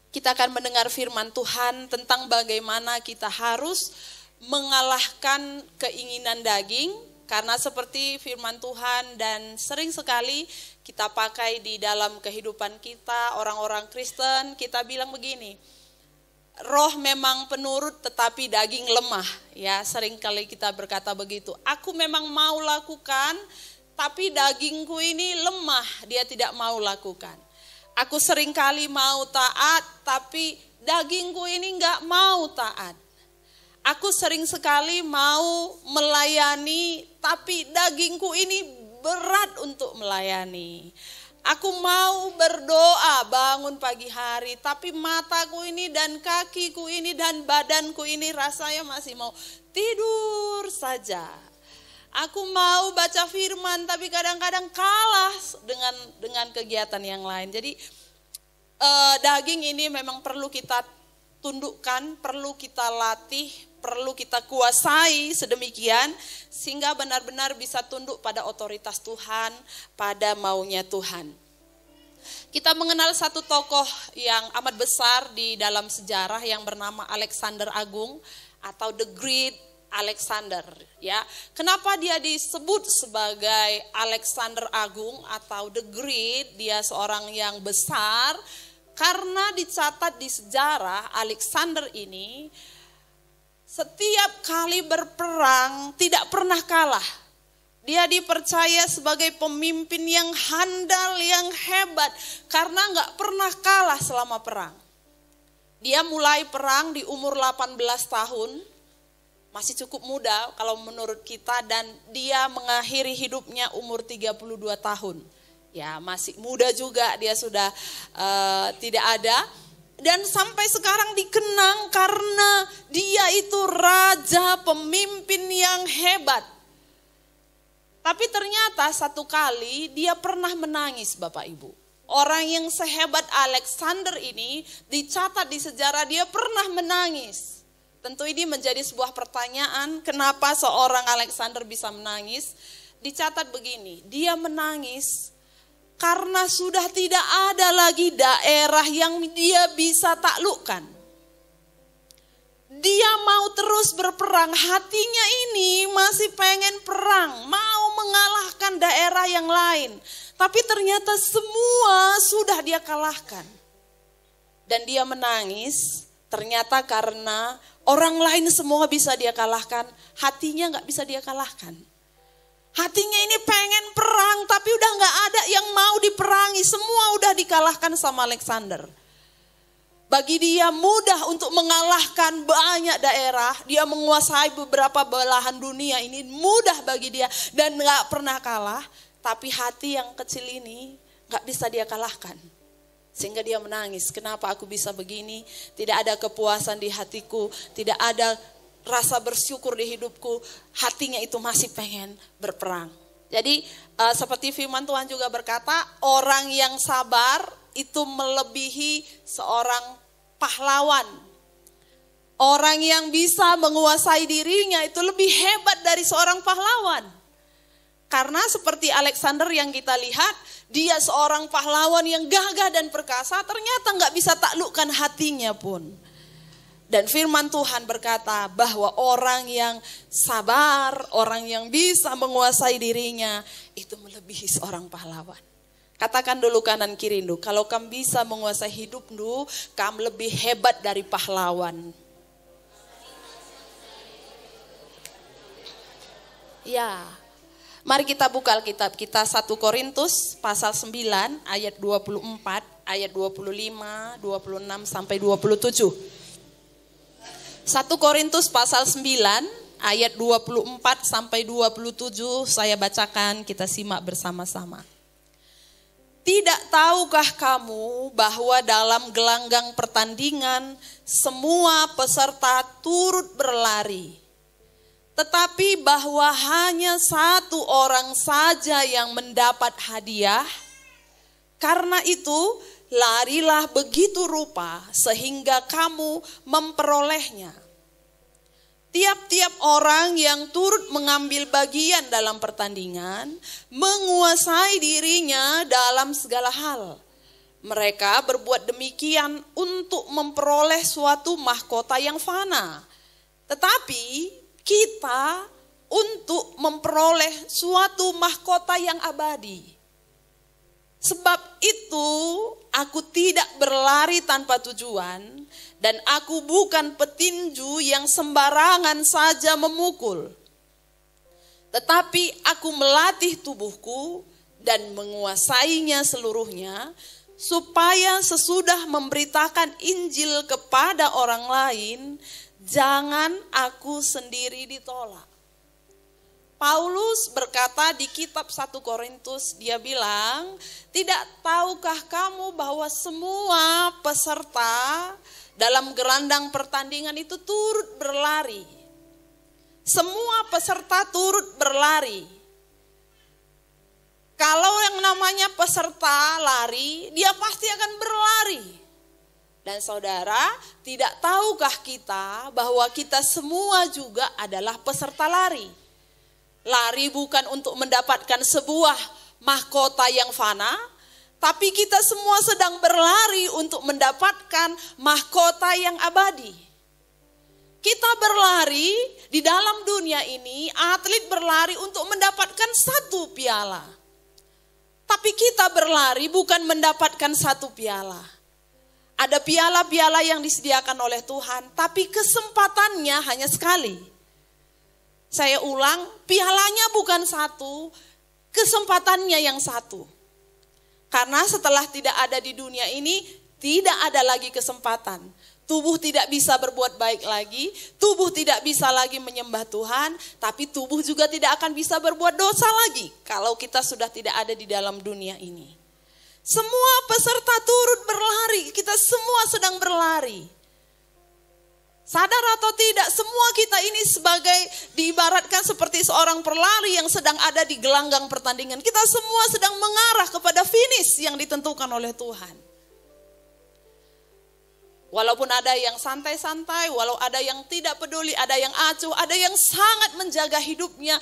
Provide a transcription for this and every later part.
Kita akan mendengar firman Tuhan tentang bagaimana kita harus mengalahkan keinginan daging. Karena seperti firman Tuhan dan sering sekali kita pakai di dalam kehidupan kita, orang-orang Kristen, kita bilang begini, roh memang penurut tetapi daging lemah. Ya, sering kali kita berkata begitu. Aku memang mau lakukan, tapi dagingku ini lemah, dia tidak mau lakukan. Aku sering kali mau taat, tapi dagingku ini enggak mau taat. Aku sering sekali mau melayani, tapi dagingku ini berat untuk melayani. Aku mau berdoa bangun pagi hari, tapi mataku ini dan kakiku ini dan badanku ini rasanya masih mau tidur saja. Aku mau baca firman, tapi kadang-kadang kalah dengan kegiatan yang lain. Jadi daging ini memang perlu kita tundukkan, perlu kita latih, perlu kita kuasai sedemikian sehingga benar-benar bisa tunduk pada otoritas Tuhan, pada maunya Tuhan. Kita mengenal satu tokoh yang amat besar di dalam sejarah yang bernama Alexander Agung atau The Great Alexander, ya. Kenapa dia disebut sebagai Alexander Agung atau The Great? Dia seorang yang besar karena dicatat di sejarah Alexander ini setiap kali berperang tidak pernah kalah. Dia dipercaya sebagai pemimpin yang handal, yang hebat karena nggak pernah kalah selama perang. Dia mulai perang di umur 18 tahun. Masih cukup muda kalau menurut kita, dan dia mengakhiri hidupnya umur 32 tahun. Ya, masih muda juga, dia sudah tidak ada. Dan sampai sekarang dikenang karena dia itu raja pemimpin yang hebat. Tapi ternyata satu kali dia pernah menangis, Bapak Ibu. Orang yang sehebat Alexander ini dicatat di sejarah dia pernah menangis. Tentu ini menjadi sebuah pertanyaan, kenapa seorang Alexander bisa menangis? Dicatat begini, dia menangis karena sudah tidak ada lagi daerah yang dia bisa taklukkan. Dia mau terus berperang, hatinya ini masih pengen perang, mau mengalahkan daerah yang lain. Tapi ternyata semua sudah dia kalahkan. Dan dia menangis, ternyata karena orang lain semua bisa dia kalahkan, hatinya gak bisa dia kalahkan. Hatinya ini pengen perang tapi udah gak ada yang mau diperangi, semua udah dikalahkan sama Alexander. Bagi dia mudah untuk mengalahkan banyak daerah, dia menguasai beberapa belahan dunia ini mudah bagi dia dan gak pernah kalah. Tapi hati yang kecil ini gak bisa dia kalahkan. Sehingga dia menangis, kenapa aku bisa begini, tidak ada kepuasan di hatiku, tidak ada rasa bersyukur di hidupku, hatinya itu masih pengen berperang. Jadi seperti firman Tuhan juga berkata, orang yang sabar itu melebihi seorang pahlawan. Orang yang bisa menguasai dirinya itu lebih hebat dari seorang pahlawan. Karena seperti Alexander yang kita lihat, dia seorang pahlawan yang gagah dan perkasa, ternyata gak bisa taklukkan hatinya pun. Dan firman Tuhan berkata bahwa orang yang sabar, orang yang bisa menguasai dirinya, itu melebihi seorang pahlawan. Katakan dulu kanan kiri, kalau kamu bisa menguasai hidupmu, kamu lebih hebat dari pahlawan. Ya. Mari kita buka Alkitab kita 1 Korintus pasal 9 ayat 24, ayat 25, 26 sampai 27. 1 Korintus pasal 9 ayat 24 sampai 27 saya bacakan, kita simak bersama-sama. Tidak tahukah kamu bahwa dalam gelanggang pertandingan semua peserta turut berlari? Tetapi bahwa hanya satu orang saja yang mendapat hadiah. Karena itu larilah begitu rupa sehingga kamu memperolehnya. Tiap-tiap orang yang turut mengambil bagian dalam pertandingan menguasai dirinya dalam segala hal. Mereka berbuat demikian untuk memperoleh suatu mahkota yang fana. Tetapi kita untuk memperoleh suatu mahkota yang abadi. Sebab itu aku tidak berlari tanpa tujuan dan aku bukan petinju yang sembarangan saja memukul. Tetapi aku melatih tubuhku dan menguasainya seluruhnya supaya sesudah memberitakan Injil kepada orang lain, jangan aku sendiri ditolak. Paulus berkata di kitab 1 Korintus, dia bilang, tidak tahukah kamu bahwa semua peserta dalam gerandang pertandingan itu turut berlari. Semua peserta turut berlari. Kalau yang namanya peserta lari, dia pasti akan berlari. Dan saudara, tidak tahukah kita bahwa kita semua juga adalah peserta lari? Lari bukan untuk mendapatkan sebuah mahkota yang fana, tapi kita semua sedang berlari untuk mendapatkan mahkota yang abadi. Kita berlari di dalam dunia ini, atlet berlari untuk mendapatkan satu piala. Tapi kita berlari bukan mendapatkan satu piala. Ada piala-piala yang disediakan oleh Tuhan, tapi kesempatannya hanya sekali. Saya ulang, pialanya bukan satu, kesempatannya yang satu. Karena setelah tidak ada di dunia ini, tidak ada lagi kesempatan. Tubuh tidak bisa berbuat baik lagi, tubuh tidak bisa lagi menyembah Tuhan, tapi tubuh juga tidak akan bisa berbuat dosa lagi kalau kita sudah tidak ada di dalam dunia ini. Semua peserta turut berlari, kita semua sedang berlari. Sadar atau tidak, semua kita ini sebagai diibaratkan seperti seorang pelari yang sedang ada di gelanggang pertandingan. Kita semua sedang mengarah kepada finish yang ditentukan oleh Tuhan. Walaupun ada yang santai-santai, walau ada yang tidak peduli, ada yang acuh, ada yang sangat menjaga hidupnya,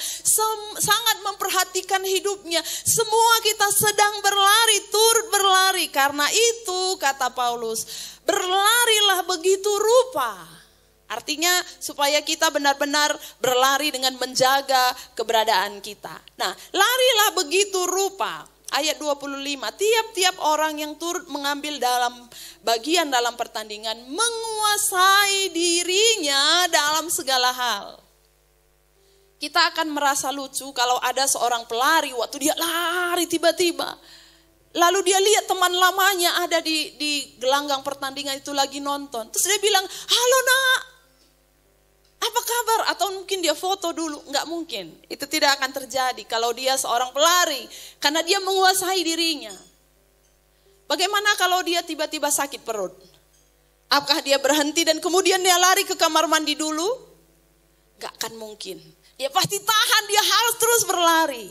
sangat memperhatikan hidupnya. Semua kita sedang berlari, turut berlari. Karena itu kata Paulus, berlarilah begitu rupa. Artinya supaya kita benar-benar berlari dengan menjaga keberadaan kita. Nah, larilah begitu rupa. Ayat 25, tiap-tiap orang yang turut mengambil bagian dalam pertandingan menguasai dirinya dalam segala hal. Kita akan merasa lucu kalau ada seorang pelari waktu dia lari tiba-tiba. Lalu dia lihat teman lamanya ada di gelanggang pertandingan itu lagi nonton. Terus dia bilang, halo nak, apa kabar? Atau mungkin dia foto dulu. Enggak mungkin. Itu tidak akan terjadi kalau dia seorang pelari. Karena dia menguasai dirinya. Bagaimana kalau dia tiba-tiba sakit perut? Apakah dia berhenti dan kemudian dia lari ke kamar mandi dulu? Enggak akan mungkin. Dia pasti tahan, dia harus terus berlari.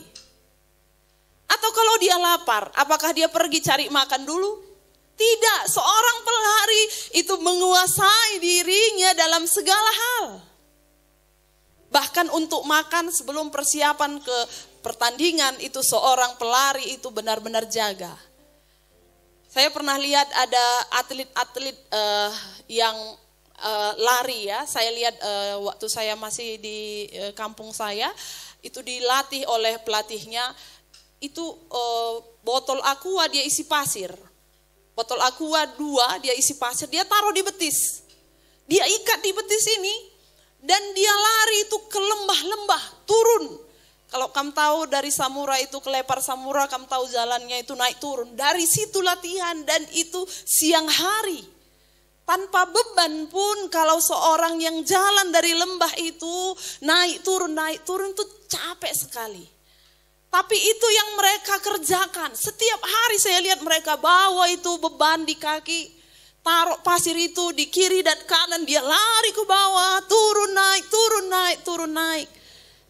Atau kalau dia lapar, apakah dia pergi cari makan dulu? Tidak, seorang pelari itu menguasai dirinya dalam segala hal. Bahkan untuk makan sebelum persiapan ke pertandingan itu seorang pelari itu benar-benar jaga. Saya pernah lihat ada atlet-atlet yang lari ya. Saya lihat waktu saya masih di kampung saya, itu dilatih oleh pelatihnya. Itu botol aqua dia isi pasir. Botol aqua 2 dia isi pasir, dia taruh di betis. Dia ikat di betis ini. Dan dia lari itu ke lembah-lembah, turun. Kalau kamu tahu dari Samura itu ke Lepar Samura, kamu tahu jalannya itu naik turun. Dari situ latihan dan itu siang hari. Tanpa beban pun kalau seorang yang jalan dari lembah itu naik turun itu capek sekali. Tapi itu yang mereka kerjakan. Setiap hari saya lihat mereka bawa itu beban di kaki. Taruh pasir itu di kiri dan kanan, dia lari ke bawah, turun naik.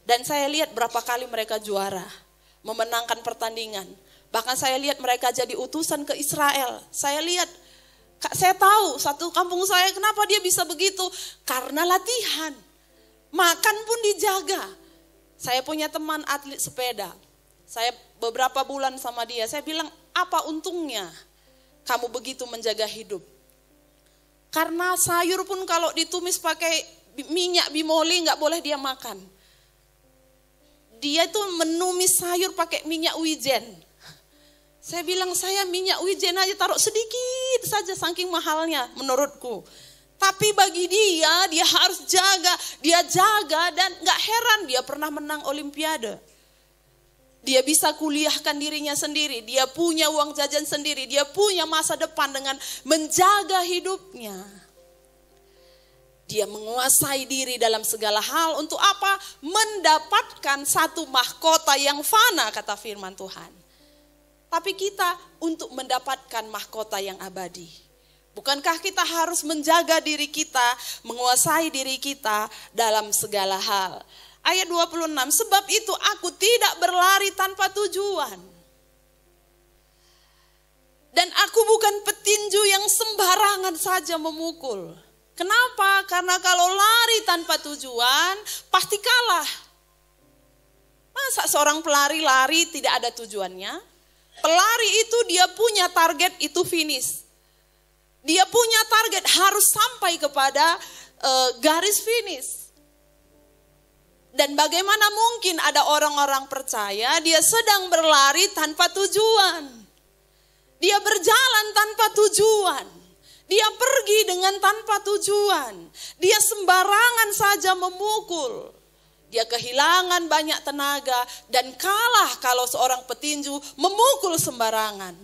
Dan saya lihat berapa kali mereka juara, memenangkan pertandingan. Bahkan saya lihat mereka jadi utusan ke Israel. Saya tahu satu kampung saya kenapa dia bisa begitu, karena latihan. Makan pun dijaga. Saya punya teman atlet sepeda. Saya beberapa bulan sama dia, saya bilang apa untungnya? kamu begitu menjaga hidup? Karena sayur pun kalau ditumis pakai minyak bimoli nggak boleh dia makan. Dia itu menumis sayur pakai minyak wijen. Saya bilang, saya minyak wijen aja taruh sedikit saja saking mahalnya menurutku. Tapi bagi dia harus jaga, dia jaga dan gak heran dia pernah menang olimpiade. Dia bisa kuliahkan dirinya sendiri, dia punya uang jajan sendiri, dia punya masa depan dengan menjaga hidupnya. Dia menguasai diri dalam segala hal untuk apa? Mendapatkan satu mahkota yang fana, kata firman Tuhan. Tapi kita untuk mendapatkan mahkota yang abadi. Bukankah kita harus menjaga diri kita, menguasai diri kita dalam segala hal. Ayat 26, sebab itu aku tidak berlari tanpa tujuan. Dan aku bukan petinju yang sembarangan saja memukul. Kenapa? Karena kalau lari tanpa tujuan, pasti kalah. Masa seorang pelari lari tidak ada tujuannya? Pelari itu dia punya target, itu finish. Dia punya target harus sampai kepada garis finish. Dan bagaimana mungkin ada orang-orang percaya dia sedang berlari tanpa tujuan. Dia berjalan tanpa tujuan. Dia pergi dengan tanpa tujuan. Dia sembarangan saja memukul. Dia kehilangan banyak tenaga dan kalah kalau seorang petinju memukul sembarangan.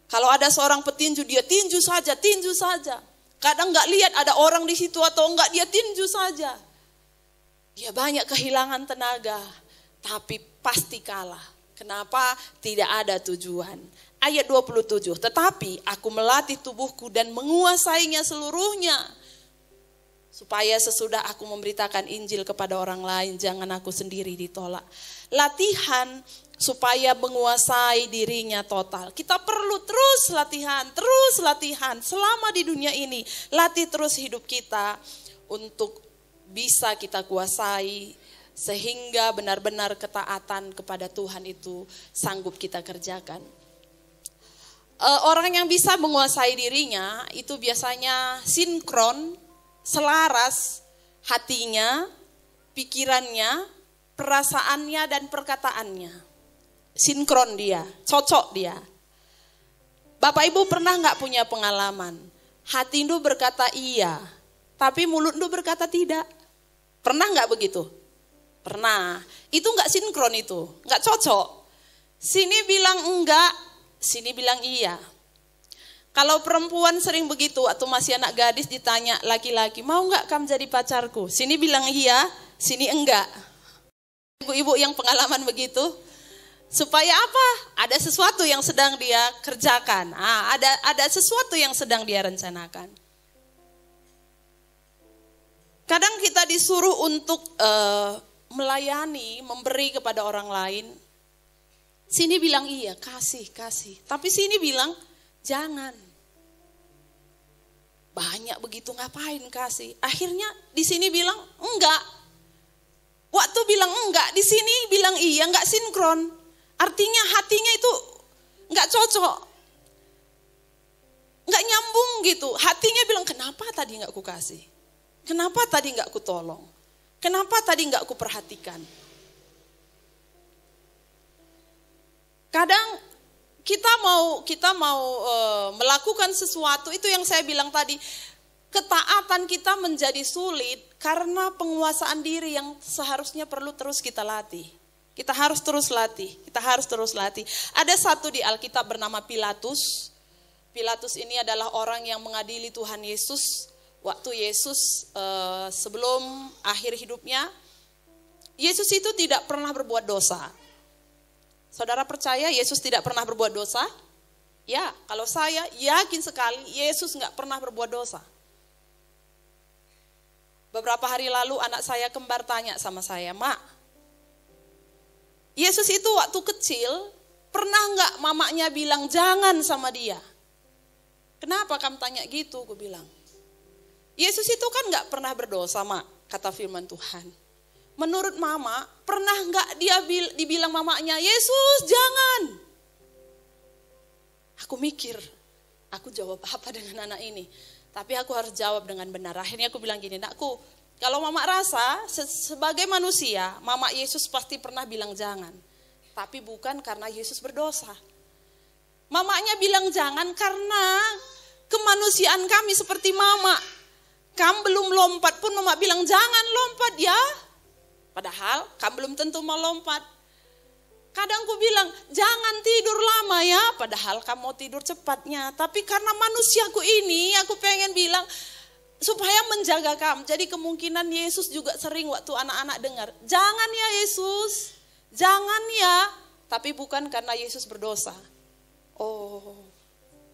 Kalau ada seorang petinju, dia tinju saja. Kadang nggak lihat ada orang di situ atau enggak, dia tinju saja. Dia banyak kehilangan tenaga, tapi pasti kalah. Kenapa? Tidak ada tujuan. Ayat 27, tetapi aku melatih tubuhku dan menguasainya seluruhnya. Supaya sesudah aku memberitakan Injil kepada orang lain, jangan aku sendiri ditolak. Latihan supaya menguasai dirinya total. Kita perlu terus latihan selama di dunia ini. Latih terus hidup kita untuk bisa kita kuasai. Sehingga benar-benar ketaatan kepada Tuhan itu sanggup kita kerjakan. Orang yang bisa menguasai dirinya itu biasanya sinkron, selaras hatinya, pikirannya, perasaannya dan perkataannya. Sinkron dia, cocok dia. Bapak Ibu pernah gak punya pengalaman? Hati Ndu berkata iya, tapi mulut Ndu berkata tidak. Pernah gak begitu? Pernah. Itu gak sinkron itu, gak cocok. Sini bilang enggak, sini bilang iya. Kalau perempuan sering begitu, atau masih anak gadis ditanya laki-laki, mau enggak kamu jadi pacarku? Sini bilang iya, sini enggak. Ibu-ibu yang pengalaman begitu, supaya apa? Ada sesuatu yang sedang dia kerjakan. Ada sesuatu yang sedang dia rencanakan. Kadang kita disuruh untuk melayani, memberi kepada orang lain. Sini bilang iya, kasih. Tapi sini bilang jangan. Banyak begitu, ngapain kasih? Akhirnya di sini bilang enggak. Waktu bilang enggak, di sini bilang iya, enggak sinkron. Artinya hatinya itu enggak cocok. Enggak nyambung gitu. Hatinya bilang, kenapa tadi enggak ku kasih? Kenapa tadi enggak ku tolong? Kenapa tadi enggak ku perhatikan? Kadang kita mau melakukan sesuatu, itu yang saya bilang tadi, ketaatan kita menjadi sulit karena penguasaan diri yang seharusnya perlu terus kita latih. Kita harus terus latih. Ada satu di Alkitab bernama Pilatus. Pilatus ini adalah orang yang mengadili Tuhan Yesus. Waktu Yesus sebelum akhir hidupnya, Yesus itu tidak pernah berbuat dosa. Saudara percaya Yesus tidak pernah berbuat dosa? Ya, kalau saya yakin sekali Yesus nggak pernah berbuat dosa. Beberapa hari lalu anak saya kembar tanya sama saya, Mak, Yesus itu waktu kecil pernah nggak mamanya bilang jangan sama dia? Kenapa kamu tanya gitu? Gue bilang, Yesus itu kan nggak pernah berdosa, Mak, kata firman Tuhan. Menurut mama, pernah nggak dia dibilang mamanya, Yesus jangan? Aku mikir, aku jawab apa dengan anak ini? Tapi aku harus jawab dengan benar. Akhirnya aku bilang gini, nakku, kalau mama rasa sebagai manusia, mama Yesus pasti pernah bilang jangan. Tapi bukan karena Yesus berdosa. Mamanya bilang jangan karena kemanusiaan kami seperti mama. Kamu belum lompat pun mama bilang jangan lompat ya. Padahal kamu belum tentu mau lompat. Kadang ku bilang jangan tidur lama ya. Padahal kamu mau tidur cepatnya. Tapi karena manusiaku ini aku pengen bilang supaya menjaga kamu. Jadi kemungkinan Yesus juga sering waktu anak-anak dengar. Jangan ya Yesus. Jangan ya. Tapi bukan karena Yesus berdosa. Oh,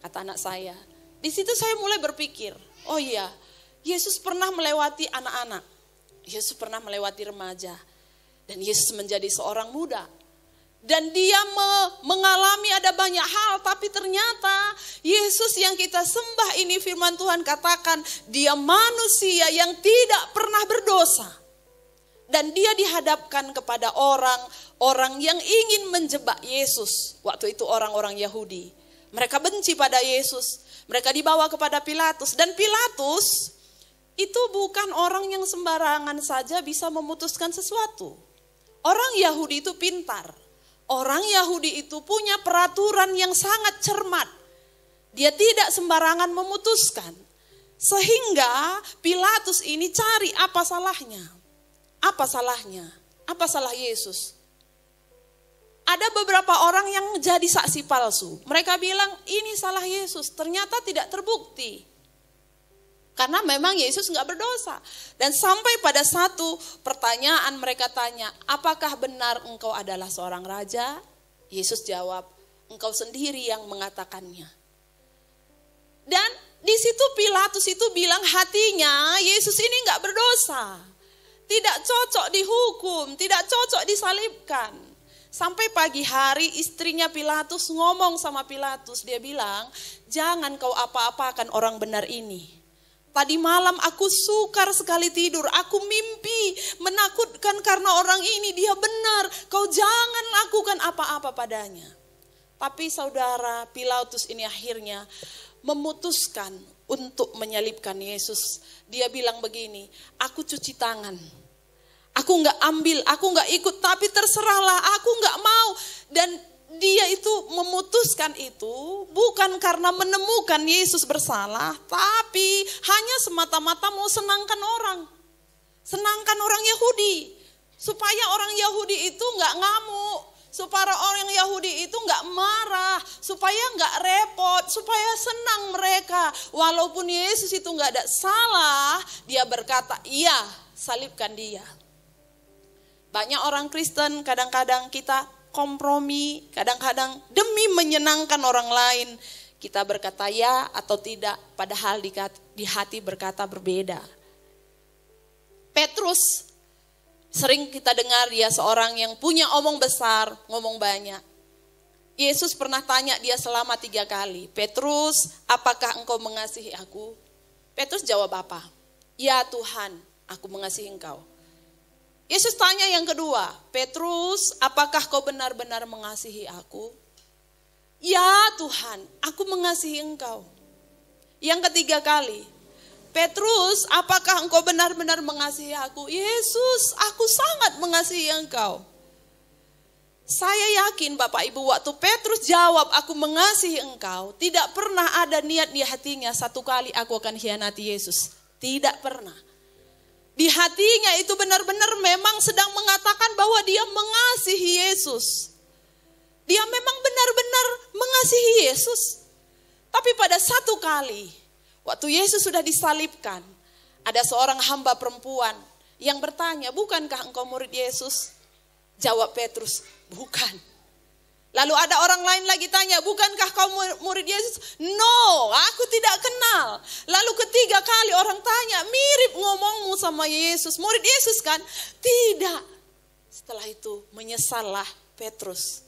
kata anak saya. Di situ saya mulai berpikir. Oh iya. Yesus pernah melewati anak-anak, Yesus pernah melewati remaja, dan Yesus menjadi seorang muda. Dan dia mengalami ada banyak hal, tapi ternyata Yesus yang kita sembah ini firman Tuhan katakan, dia manusia yang tidak pernah berdosa. Dan dia dihadapkan kepada orang yang ingin menjebak Yesus. Waktu itu orang-orang Yahudi. Mereka benci pada Yesus, mereka dibawa kepada Pilatus. Dan Pilatus itu bukan orang yang sembarangan saja bisa memutuskan sesuatu. Orang Yahudi itu pintar. Orang Yahudi itu punya peraturan yang sangat cermat. Dia tidak sembarangan memutuskan. Sehingga Pilatus ini cari apa salahnya. Apa salahnya? Apa salah Yesus? Ada beberapa orang yang jadi saksi palsu. Mereka bilang ini salah Yesus. Ternyata tidak terbukti. Karena memang Yesus nggak berdosa. Dan sampai pada satu pertanyaan mereka tanya, apakah benar engkau adalah seorang raja? Yesus jawab, engkau sendiri yang mengatakannya. Dan di situ Pilatus itu bilang hatinya Yesus ini nggak berdosa. Tidak cocok dihukum, tidak cocok disalibkan. Sampai pagi hari istrinya Pilatus ngomong sama Pilatus, dia bilang, jangan kau apa-apakan orang benar ini. Tadi malam aku sukar sekali tidur, aku mimpi menakutkan karena orang ini dia benar. Kau jangan lakukan apa-apa padanya. Tapi saudara Pilatus ini akhirnya memutuskan untuk menyalibkan Yesus. Dia bilang begini, aku cuci tangan. Aku nggak ambil, aku nggak ikut, tapi terserahlah, aku nggak mau. Dan dia itu memutuskan itu bukan karena menemukan Yesus bersalah, tapi hanya semata-mata mau senangkan orang. Senangkan orang Yahudi. Supaya orang Yahudi itu nggak ngamuk. Supaya orang Yahudi itu nggak marah. Supaya nggak repot. Supaya senang mereka. Walaupun Yesus itu nggak ada salah, dia berkata, iya salibkan dia. Banyak orang Kristen kadang-kadang kita kompromi, kadang-kadang demi menyenangkan orang lain kita berkata ya atau tidak, padahal di hati berkata berbeda. Petrus sering kita dengar dia seorang yang punya omong besar, ngomong banyak. Yesus pernah tanya dia selama 3 kali, Petrus, apakah engkau mengasihi aku? Petrus jawab apa? Ya Tuhan, aku mengasihi engkau. Yesus tanya yang kedua, Petrus, apakah kau benar-benar mengasihi aku? Ya Tuhan, aku mengasihi engkau. Yang ketiga kali, Petrus, apakah engkau benar-benar mengasihi aku? Yesus, aku sangat mengasihi engkau. Saya yakin Bapak Ibu, waktu Petrus jawab aku mengasihi engkau, tidak pernah ada niat di hatinya satu kali aku akan hianati Yesus. Tidak pernah. Di hatinya itu benar-benar memang sedang mengatakan bahwa dia mengasihi Yesus. Dia memang benar-benar mengasihi Yesus. Tapi pada satu kali, waktu Yesus sudah disalibkan, ada seorang hamba perempuan yang bertanya, bukankah engkau murid Yesus? Jawab Petrus, bukan. Lalu ada orang lain lagi tanya, bukankah kau murid Yesus? No, aku tidak kenal. Lalu ketiga kali orang tanya, mirip ngomongmu sama Yesus. Murid Yesus kan? Tidak. Setelah itu menyesallah Petrus.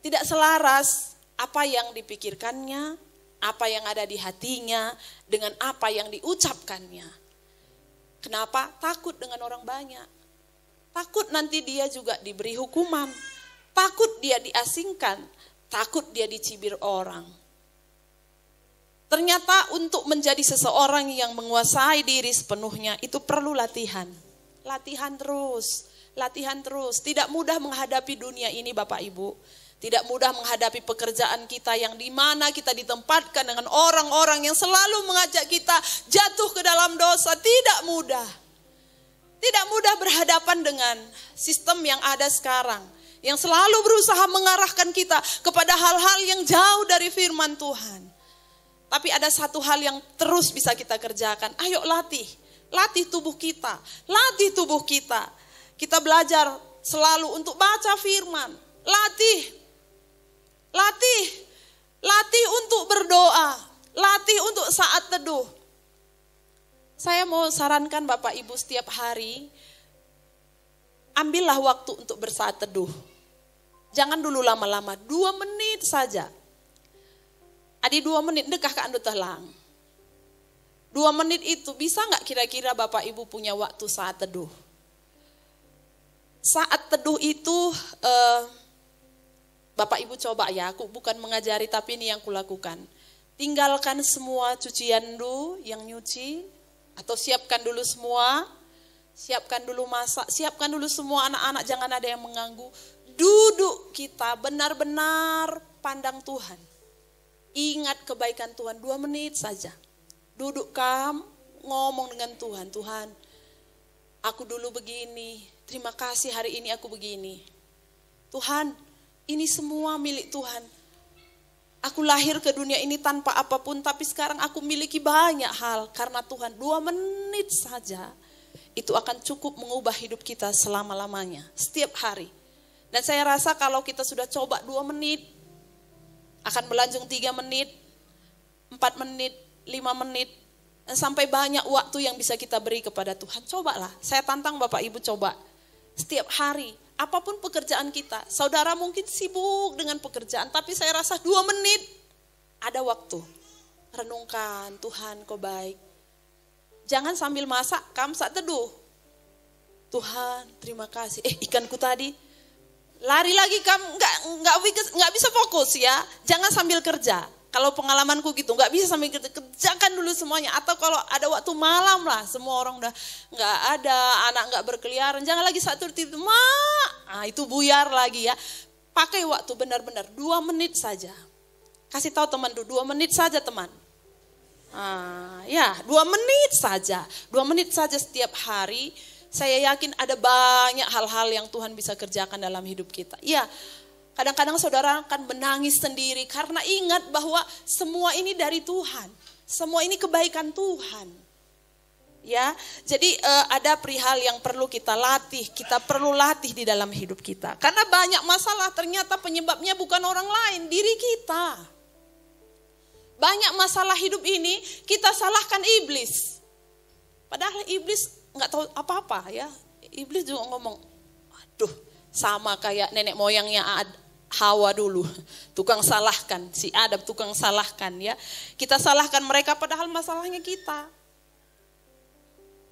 Tidak selaras apa yang dipikirkannya, apa yang ada di hatinya, dengan apa yang diucapkannya. Kenapa? Takut dengan orang banyak. Takut nanti dia juga diberi hukuman. Takut dia diasingkan, takut dia dicibir orang. Ternyata untuk menjadi seseorang yang menguasai diri sepenuhnya itu perlu latihan. Latihan terus, latihan terus. Tidak mudah menghadapi dunia ini Bapak Ibu. Tidak mudah menghadapi pekerjaan kita yang dimana kita ditempatkan dengan orang-orang yang selalu mengajak kita jatuh ke dalam dosa. Tidak mudah. Tidak mudah berhadapan dengan sistem yang ada sekarang. Yang selalu berusaha mengarahkan kita kepada hal-hal yang jauh dari firman Tuhan. Tapi ada satu hal yang terus bisa kita kerjakan. Ayo latih. Latih tubuh kita. Latih tubuh kita. Kita belajar selalu untuk baca firman. Latih. Latih. Latih untuk berdoa. Latih untuk saat teduh. Saya mau sarankan Bapak Ibu setiap hari. Ambillah waktu untuk bersaat teduh. Jangan dulu lama-lama. 2 menit saja. Adi 2 menit dekah ke anu telang. 2 menit itu bisa nggak kira-kira Bapak Ibu punya waktu saat teduh? Saat teduh itu Bapak Ibu coba ya, aku bukan mengajari tapi ini yang kulakukan. Tinggalkan semua cucian dulu yang nyuci atau siapkan dulu semua. Siapkan dulu masak, siapkan dulu semua anak-anak, jangan ada yang mengganggu. Duduk kita benar-benar pandang Tuhan. Ingat kebaikan Tuhan 2 menit saja. Duduk ngomong dengan Tuhan. Tuhan, aku dulu begini. Terima kasih hari ini aku begini. Tuhan, ini semua milik Tuhan. Aku lahir ke dunia ini tanpa apapun, tapi sekarang aku miliki banyak hal. Karena Tuhan, 2 menit saja. Itu akan cukup mengubah hidup kita selama-lamanya. Setiap hari. Dan saya rasa kalau kita sudah coba 2 menit, akan berlanjut 3 menit, 4 menit, 5 menit, dan sampai banyak waktu yang bisa kita beri kepada Tuhan. Cobalah, saya tantang Bapak Ibu coba. Setiap hari, apapun pekerjaan kita, saudara mungkin sibuk dengan pekerjaan, tapi saya rasa 2 menit ada waktu. Renungkan, Tuhan kau baik. Jangan sambil masak, saat teduh. Tuhan terima kasih, ikanku tadi. Lari lagi kamu nggak bisa fokus ya. Jangan sambil kerja. Kalau pengalamanku gitu nggak bisa sambil kerja. Kerjakan dulu semuanya. Atau kalau ada waktu malam lah, semua orang udah nggak ada, anak nggak berkeliaran. Jangan lagi satu tidur, itu buyar lagi ya. Pakai waktu benar-benar 2 menit saja. Kasih tahu teman dulu 2 menit saja teman. 2 menit saja. 2 menit saja setiap hari. Saya yakin ada banyak hal-hal yang Tuhan bisa kerjakan dalam hidup kita. Ya, kadang-kadang saudara akan menangis sendiri karena ingat bahwa semua ini dari Tuhan. Semua ini kebaikan Tuhan. Ya, jadi ada perihal yang perlu kita latih. Kita perlu latih di dalam hidup kita. Karena banyak masalah ternyata penyebabnya bukan orang lain, diri kita. Banyak masalah hidup ini kita salahkan iblis. Padahal iblis nggak tahu apa-apa ya. Iblis juga ngomong, aduh sama kayak nenek moyangnya Hawa dulu. Tukang salahkan, si Adam tukang salahkan ya. Kita salahkan mereka padahal masalahnya kita.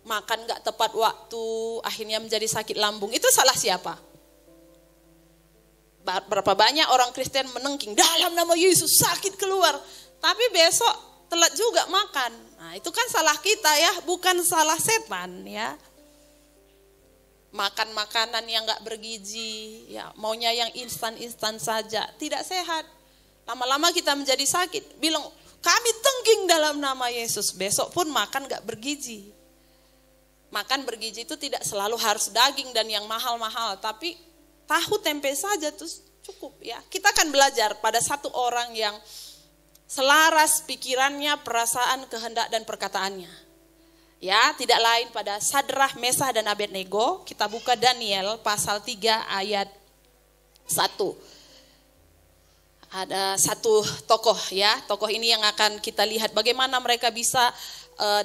Makan nggak tepat waktu, akhirnya menjadi sakit lambung. Itu salah siapa? Berapa banyak orang Kristen menengking, dalam nama Yesus sakit keluar. Tapi besok telat juga makan. Nah, itu kan salah kita ya, bukan salah setan ya. Makan makanan yang gak bergizi, ya maunya yang instan-instan saja, tidak sehat. Lama-lama kita menjadi sakit, bilang kami tengking dalam nama Yesus, besok pun makan gak bergizi. Makan bergizi itu tidak selalu harus daging dan yang mahal-mahal, tapi tahu tempe saja tuh cukup ya. Kita akan belajar pada satu orang yang selaras pikirannya, perasaan, kehendak dan perkataannya. Ya, tidak lain pada Sadrah, Mesah dan Abednego. Kita buka Daniel pasal 3 ayat 1. Ada satu tokoh ya, tokoh ini yang akan kita lihat bagaimana mereka bisa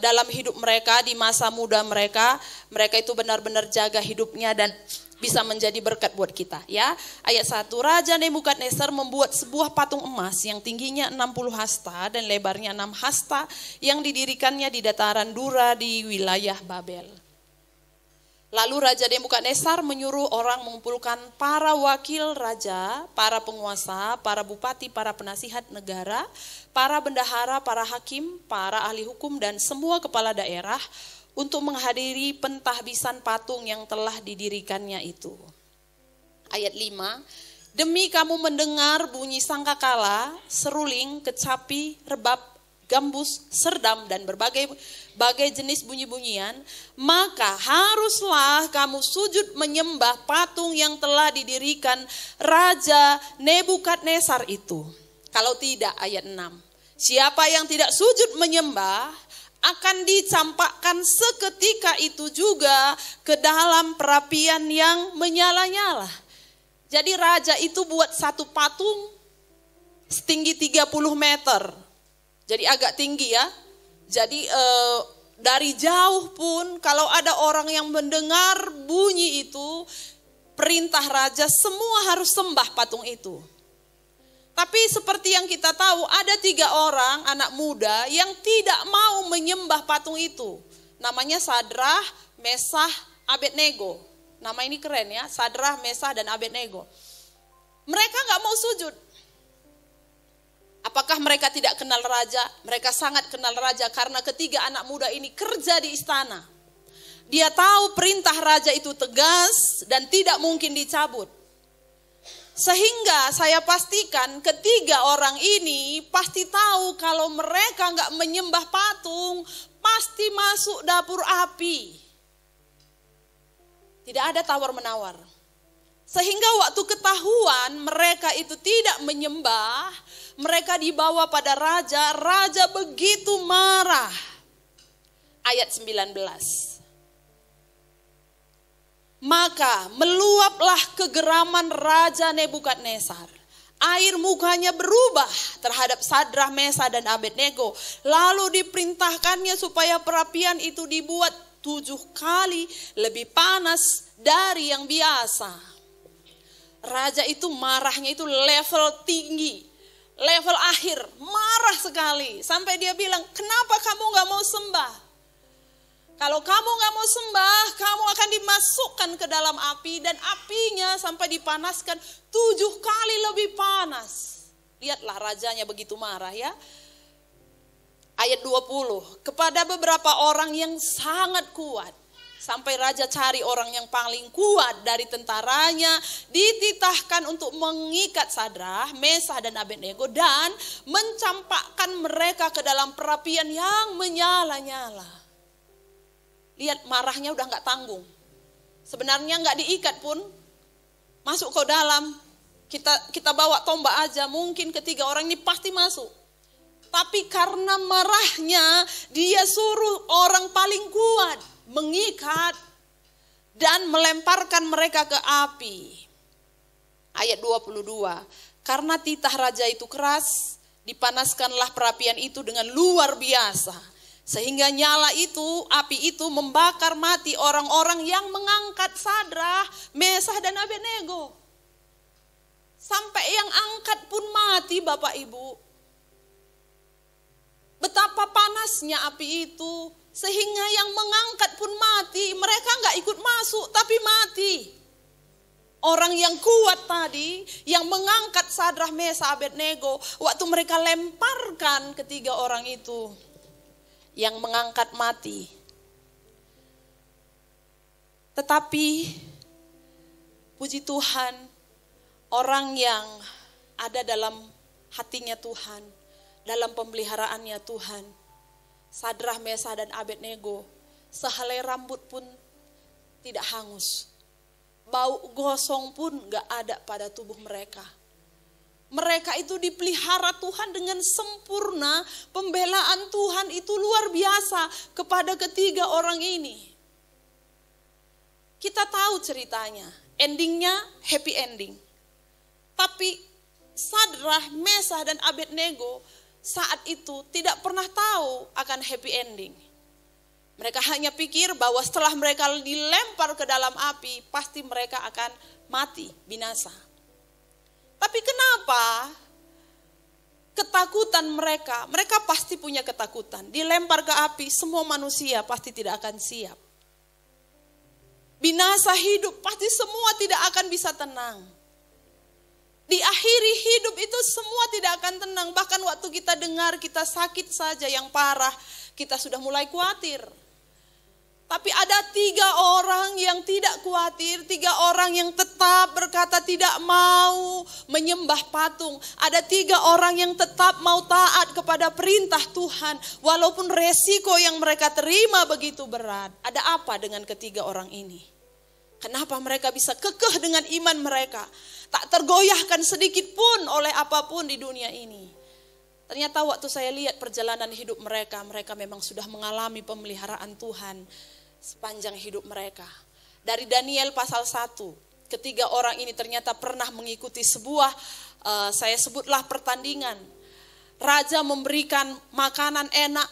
dalam hidup mereka di masa muda mereka itu benar-benar jaga hidupnya dan bisa menjadi berkat buat kita ya. Ayat 1, Raja Nebukadnezar membuat sebuah patung emas yang tingginya 60 hasta dan lebarnya 6 hasta yang didirikannya di dataran Dura di wilayah Babel. Lalu Raja Nebukadnezar menyuruh orang mengumpulkan para wakil raja, para penguasa, para bupati, para penasihat negara, para bendahara, para hakim, para ahli hukum, dan semua kepala daerah untuk menghadiri pentahbisan patung yang telah didirikannya itu. Ayat 5, demi kamu mendengar bunyi sangkakala, seruling, kecapi, rebab, gambus, serdam, dan berbagai jenis bunyi-bunyian, maka haruslah kamu sujud menyembah patung yang telah didirikan Raja Nebukadnezar itu. Kalau tidak, ayat 6, siapa yang tidak sujud menyembah akan dicampakkan seketika itu juga ke dalam perapian yang menyala-nyala. Jadi raja itu buat satu patung setinggi 30 meter. Jadi agak tinggi ya. Jadi dari jauh pun kalau ada orang yang mendengar bunyi itu, perintah raja semua harus sembah patung itu. Tapi seperti yang kita tahu ada 3 orang anak muda yang tidak mau menyembah patung itu. Namanya Sadrah, Mesah, Abednego. Nama ini keren ya, Sadrah, Mesah, dan Abednego. Mereka gak mau sujud. Apakah mereka tidak kenal raja? Mereka sangat kenal raja karena ketiga anak muda ini kerja di istana. Dia tahu perintah raja itu tegas dan tidak mungkin dicabut. Sehingga saya pastikan ketiga orang ini pasti tahu kalau mereka nggak menyembah patung, pasti masuk dapur api. Tidak ada tawar-menawar. Sehingga waktu ketahuan mereka itu tidak menyembah, mereka dibawa pada raja, raja begitu marah. Ayat 19. Maka meluaplah kegeraman Raja Nebukadnezar. Air mukanya berubah terhadap Sadrah, Mesah, dan Abednego. Lalu diperintahkannya supaya perapian itu dibuat 7 kali lebih panas dari yang biasa. Raja itu marahnya itu level tinggi, level akhir, marah sekali. Sampai dia bilang, kenapa kamu gak mau sembah? Kalau kamu gak mau sembah, kamu akan dimasukkan ke dalam api dan apinya sampai dipanaskan 7 kali lebih panas. Lihatlah rajanya begitu marah ya. Ayat 20, kepada beberapa orang yang sangat kuat. Sampai raja cari orang yang paling kuat dari tentaranya, dititahkan untuk mengikat Sadrah, Mesah, dan Abednego dan mencampakkan mereka ke dalam perapian yang menyala-nyala. Lihat marahnya udah gak tanggung. Sebenarnya gak diikat pun, masuk ke dalam, kita bawa tombak aja, mungkin ketiga orang ini pasti masuk. Tapi karena marahnya, dia suruh orang paling kuat mengikat dan melemparkan mereka ke api. Ayat 22, karena titah raja itu keras, dipanaskanlah perapian itu dengan luar biasa. Sehingga nyala itu, api itu membakar mati orang-orang yang mengangkat Sadrah, Mesah, dan Abednego. Sampai yang angkat pun mati Bapak Ibu. Betapa panasnya api itu. Sehingga yang mengangkat pun mati, mereka gak ikut masuk tapi mati. Orang yang kuat tadi, yang mengangkat Sadrah, Mesah, Abednego, waktu mereka lemparkan ketiga orang itu, yang mengangkat mati. Tetapi, puji Tuhan, orang yang ada dalam hatinya Tuhan, dalam pemeliharaannya Tuhan, Sadrah, Mesah, dan Abednego, sehelai rambut pun tidak hangus. Bau gosong pun gak ada pada tubuh mereka. Mereka itu dipelihara Tuhan dengan sempurna. Pembelaan Tuhan itu luar biasa kepada ketiga orang ini. Kita tahu ceritanya, endingnya happy ending. Tapi Sadrah, Mesah, dan Abednego saat itu tidak pernah tahu akan happy ending. Mereka hanya pikir bahwa setelah mereka dilempar ke dalam api, pasti mereka akan mati, binasa. Tapi kenapa ketakutan mereka? Mereka pasti punya ketakutan. Dilempar ke api, semua manusia pasti tidak akan siap. binasa hidup, pasti semua tidak akan bisa tenang. Di akhiri hidup itu semua tidak akan tenang. Bahkan waktu kita dengar kita sakit saja yang parah, kita sudah mulai khawatir. Tapi ada 3 orang yang tidak khawatir, 3 orang yang tetap berkata tidak mau menyembah patung. Ada 3 orang yang tetap mau taat kepada perintah Tuhan, walaupun resiko yang mereka terima begitu berat. Ada apa dengan ketiga orang ini? Kenapa mereka bisa kekeh dengan iman mereka? Tak tergoyahkan sedikit pun oleh apapun di dunia ini. Ternyata waktu saya lihat perjalanan hidup mereka, mereka memang sudah mengalami pemeliharaan Tuhan sepanjang hidup mereka. Dari Daniel pasal 1, ketiga orang ini ternyata pernah mengikuti sebuah, saya sebutlah pertandingan. Raja memberikan makanan enak,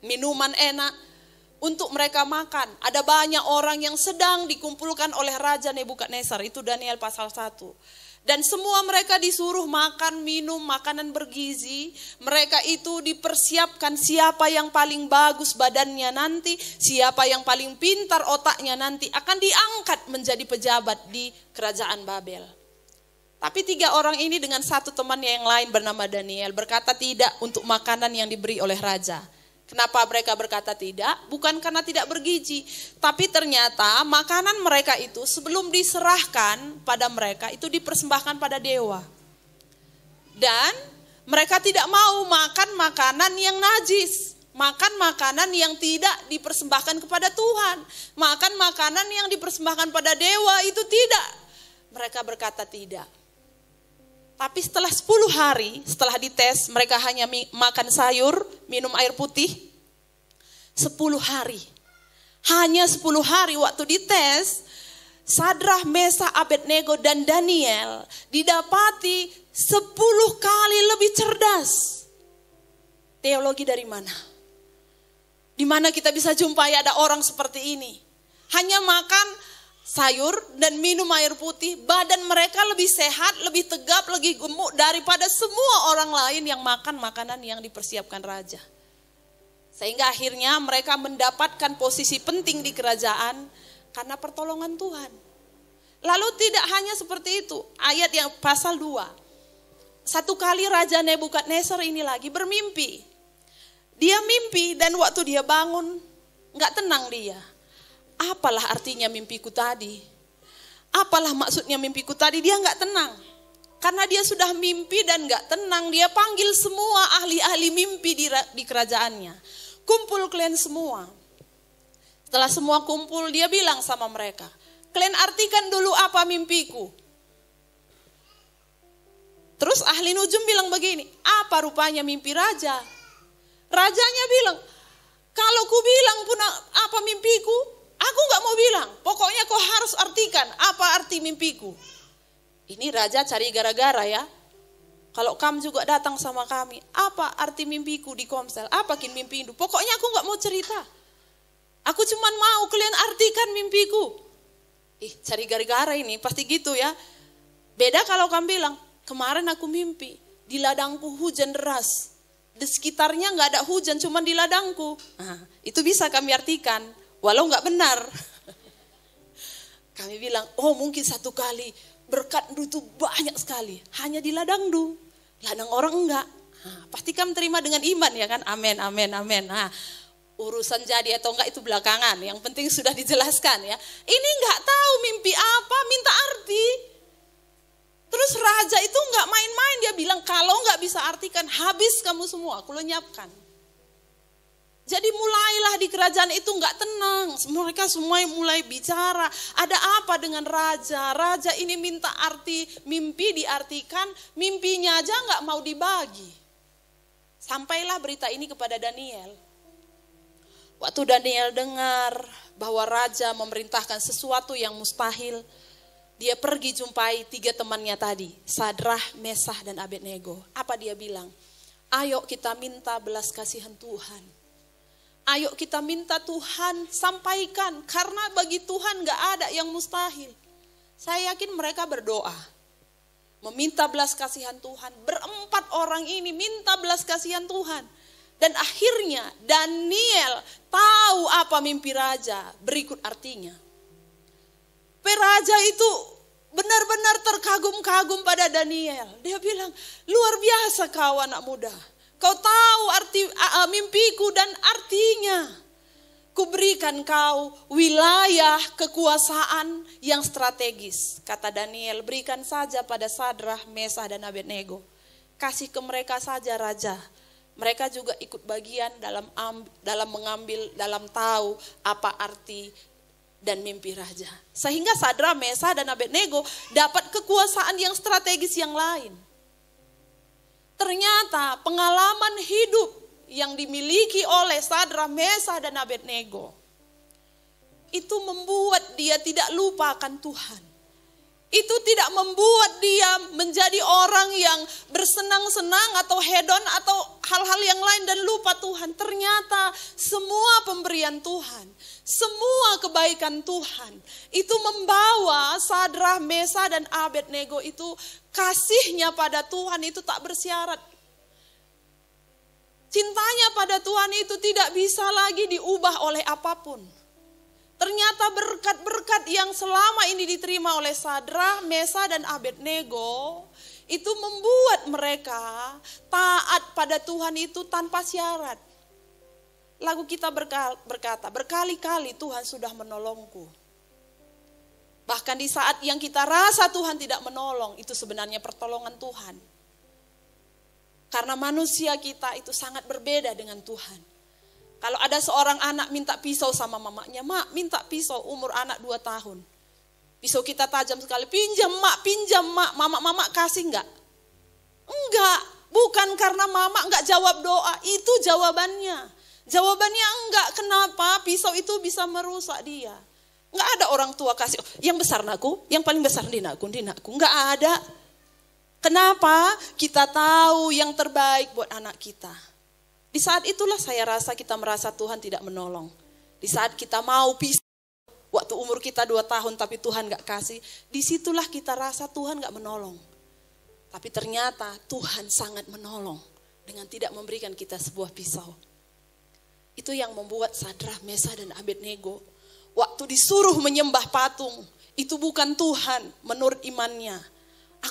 minuman enak untuk mereka makan. Ada banyak orang yang sedang dikumpulkan oleh Raja Nebukadnezar, itu Daniel pasal 1. Dan semua mereka disuruh makan, minum, makanan bergizi. Mereka itu dipersiapkan siapa yang paling bagus badannya nanti, siapa yang paling pintar otaknya nanti akan diangkat menjadi pejabat di kerajaan Babel. Tapi 3 orang ini dengan satu temannya yang lain bernama Daniel berkata tidak untuk makanan yang diberi oleh raja. Kenapa mereka berkata tidak? Bukan karena tidak bergizi, tapi ternyata makanan mereka itu sebelum diserahkan pada mereka itu dipersembahkan pada dewa. Dan mereka tidak mau makan makanan yang najis, makan makanan yang tidak dipersembahkan kepada Tuhan, makan makanan yang dipersembahkan pada dewa itu tidak. Mereka berkata tidak. Tapi setelah 10 hari, setelah dites, mereka hanya makan sayur, minum air putih. 10 hari. Hanya 10 hari waktu dites, Sadrah, Mesah, Abednego, dan Daniel didapati 10 kali lebih cerdas. Teologi dari mana? Di mana kita bisa jumpai ada orang seperti ini? Hanya makan sayur dan minum air putih, badan mereka lebih sehat, lebih tegap, lebih gemuk daripada semua orang lain yang makan makanan yang dipersiapkan raja. Sehingga akhirnya mereka mendapatkan posisi penting di kerajaan karena pertolongan Tuhan. Lalu tidak hanya seperti itu, ayat yang pasal 2. Satu kali Raja Nebukadnezar ini lagi bermimpi. Dia mimpi dan waktu dia bangun, gak tenang dia. Apalah artinya mimpiku tadi? Apalah maksudnya mimpiku tadi? Dia gak tenang. Karena dia sudah mimpi dan gak tenang, dia panggil semua ahli-ahli mimpi di kerajaannya. Kumpul kalian semua. Setelah semua kumpul, dia bilang sama mereka, kalian artikan dulu apa mimpiku. Terus ahli nujum bilang begini, apa rupanya mimpi raja? Rajanya bilang, kalau ku bilang pun apa mimpiku, aku gak mau bilang, pokoknya kau harus artikan apa arti mimpiku. Ini raja cari gara-gara ya. Kalau kamu juga datang sama kami, apa arti mimpiku di Komsel? Apa kin mimpi itu? Pokoknya aku gak mau cerita. Aku cuma mau kalian artikan mimpiku. Cari gara-gara ini, pasti gitu ya. Beda kalau kamu bilang, kemarin aku mimpi, di ladangku hujan deras. Di sekitarnya gak ada hujan, cuma di ladangku. Nah, itu bisa kami artikan. Walau gak benar. Kami bilang, oh mungkin satu kali berkat itu banyak sekali. Hanya di ladang du. Ladang orang enggak. Nah, pasti kamu terima dengan iman ya kan. Amin, amin, amin. Nah, urusan jadi atau enggak itu belakangan. Yang penting sudah dijelaskan ya. Ini enggak tahu mimpi apa, minta arti. Terus raja itu enggak main-main. Dia bilang kalau enggak bisa artikan, habis kamu semua. Aku lenyapkan. Jadi mulailah di kerajaan itu enggak tenang. Mereka semua mulai bicara. Ada apa dengan raja? Raja ini minta arti mimpi diartikan. Mimpinya aja enggak mau dibagi. Sampailah berita ini kepada Daniel. Waktu Daniel dengar bahwa raja memerintahkan sesuatu yang mustahil. Dia pergi jumpai 3 temannya tadi. Sadrah, Mesah, dan Abednego. Apa dia bilang? Ayo kita minta belas kasihan Tuhan. Ayo kita minta Tuhan sampaikan, karena bagi Tuhan gak ada yang mustahil. Saya yakin mereka berdoa, meminta belas kasihan Tuhan. 4 orang ini minta belas kasihan Tuhan. Dan akhirnya Daniel tahu apa mimpi raja, berikut artinya. Raja itu benar-benar terkagum-kagum pada Daniel. Dia bilang, luar biasa kau anak muda. Kau tahu arti mimpiku dan artinya. Kuberikan kau wilayah kekuasaan yang strategis. Kata Daniel, berikan saja pada Sadrah, Mesah dan Abednego. Kasih ke mereka saja raja. Mereka juga ikut bagian dalam mengambil, dalam tahu apa arti dan mimpi raja. Sehingga Sadrah, Mesah dan Abednego dapat kekuasaan yang strategis yang lain. Ternyata pengalaman hidup yang dimiliki oleh Sadrah, Mesah dan Abednego itu membuat dia tidak lupa akan Tuhan. Itu tidak membuat dia menjadi orang yang bersenang-senang atau hedon atau hal-hal yang lain dan lupa Tuhan. Ternyata semua pemberian Tuhan, semua kebaikan Tuhan itu membawa Sadrah, Mesah dan Abednego itu kasihnya pada Tuhan itu tak bersyarat. Cintanya pada Tuhan itu tidak bisa lagi diubah oleh apapun. Ternyata berkat-berkat yang selama ini diterima oleh Sadrah, Mesah dan Abednego itu membuat mereka taat pada Tuhan itu tanpa syarat. Lagu kita berkata, berkali-kali Tuhan sudah menolongku. Bahkan di saat yang kita rasa Tuhan tidak menolong, itu sebenarnya pertolongan Tuhan. Karena manusia kita itu sangat berbeda dengan Tuhan. Kalau ada seorang anak minta pisau sama mamanya, mak minta pisau umur anak 2 tahun. Pisau kita tajam sekali, pinjam mak, mama kasih enggak? Enggak, bukan karena mama enggak jawab doa, itu jawabannya. Jawabannya enggak, kenapa pisau itu bisa merusak dia. Enggak ada orang tua kasih, yang besar nakku, yang paling besar dinakku, enggak ada. Kenapa? Kita tahu yang terbaik buat anak kita. Di saat itulah saya rasa kita merasa Tuhan tidak menolong. Di saat kita mau pisah, waktu umur kita 2 tahun tapi Tuhan gak kasih, disitulah kita rasa Tuhan gak menolong. Tapi ternyata Tuhan sangat menolong dengan tidak memberikan kita sebuah pisau. Itu yang membuat Sadrah, Mesah dan Abednego waktu disuruh menyembah patung, itu bukan Tuhan menurut imannya.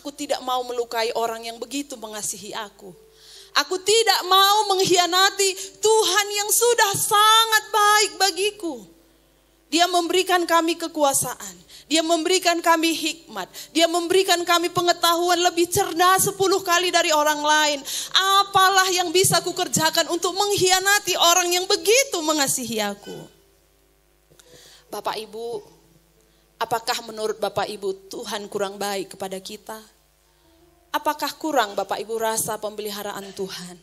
Aku tidak mau melukai orang yang begitu mengasihi aku. Aku tidak mau mengkhianati Tuhan yang sudah sangat baik bagiku. Dia memberikan kami kekuasaan. Dia memberikan kami hikmat. Dia memberikan kami pengetahuan lebih cerdas 10 kali dari orang lain. Apalah yang bisa kukerjakan untuk mengkhianati orang yang begitu mengasihi aku. Bapak Ibu, apakah menurut Bapak Ibu Tuhan kurang baik kepada kita? Apakah kurang Bapak Ibu rasa pemeliharaan Tuhan?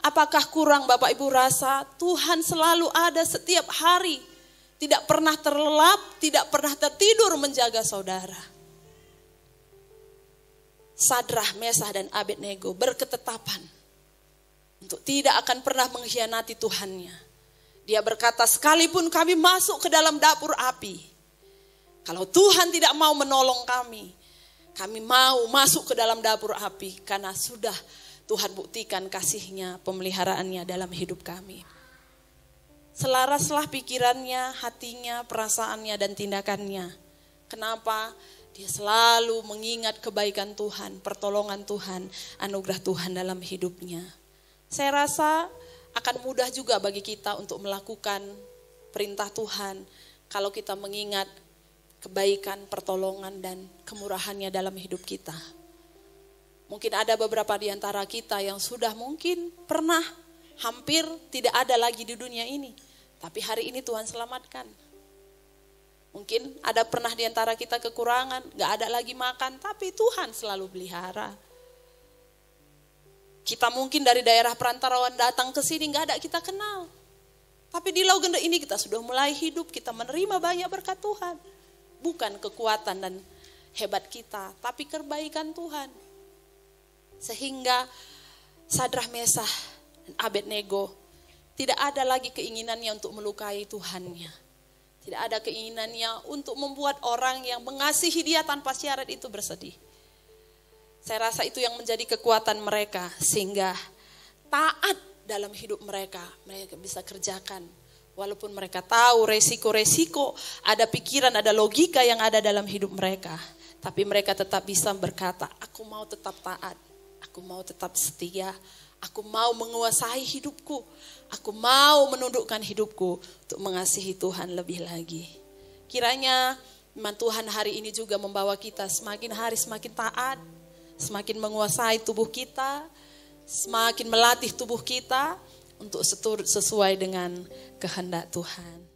Apakah kurang Bapak Ibu rasa Tuhan selalu ada setiap hari? Tidak pernah terlelap, tidak pernah tertidur menjaga saudara. Sadrah, Mesah dan Abednego berketetapan untuk tidak akan pernah mengkhianati Tuhannya. Dia berkata, sekalipun kami masuk ke dalam dapur api, kalau Tuhan tidak mau menolong kami mau masuk ke dalam dapur api karena sudah Tuhan buktikan kasih-Nya, pemeliharaannya dalam hidup kami. Selaraslah pikirannya, hatinya, perasaannya dan tindakannya. Kenapa? Dia selalu mengingat kebaikan Tuhan, pertolongan Tuhan, anugerah Tuhan dalam hidupnya. Saya rasa akan mudah juga bagi kita untuk melakukan perintah Tuhan kalau kita mengingat kebaikan, pertolongan, dan kemurahannya dalam hidup kita. Mungkin ada beberapa di antara kita yang sudah mungkin pernah hampir tidak ada lagi di dunia ini. Tapi hari ini Tuhan selamatkan. Mungkin ada pernah di antara kita kekurangan, gak ada lagi makan, tapi Tuhan selalu pelihara. Kita mungkin dari daerah perantauan datang ke sini gak ada kita kenal. Tapi di Lau Gende ini kita sudah mulai hidup, kita menerima banyak berkat Tuhan. Bukan kekuatan dan hebat kita, tapi kebaikan Tuhan. Sehingga Sadrah, Mesah dan Abednego tidak ada lagi keinginannya untuk melukai Tuhannya. Tidak ada keinginannya untuk membuat orang yang mengasihi dia tanpa syarat itu bersedih. Saya rasa itu yang menjadi kekuatan mereka, sehingga taat dalam hidup mereka bisa kerjakan Walaupun mereka tahu resiko-resiko, ada pikiran, ada logika yang ada dalam hidup mereka. Tapi mereka tetap bisa berkata, aku mau tetap taat, aku mau tetap setia, aku mau menguasai hidupku, aku mau menundukkan hidupku untuk mengasihi Tuhan lebih lagi. Kiranya firman Tuhan hari ini juga membawa kita semakin hari semakin taat, semakin menguasai tubuh kita, semakin melatih tubuh kita untuk sesuai dengan kehendak Tuhan.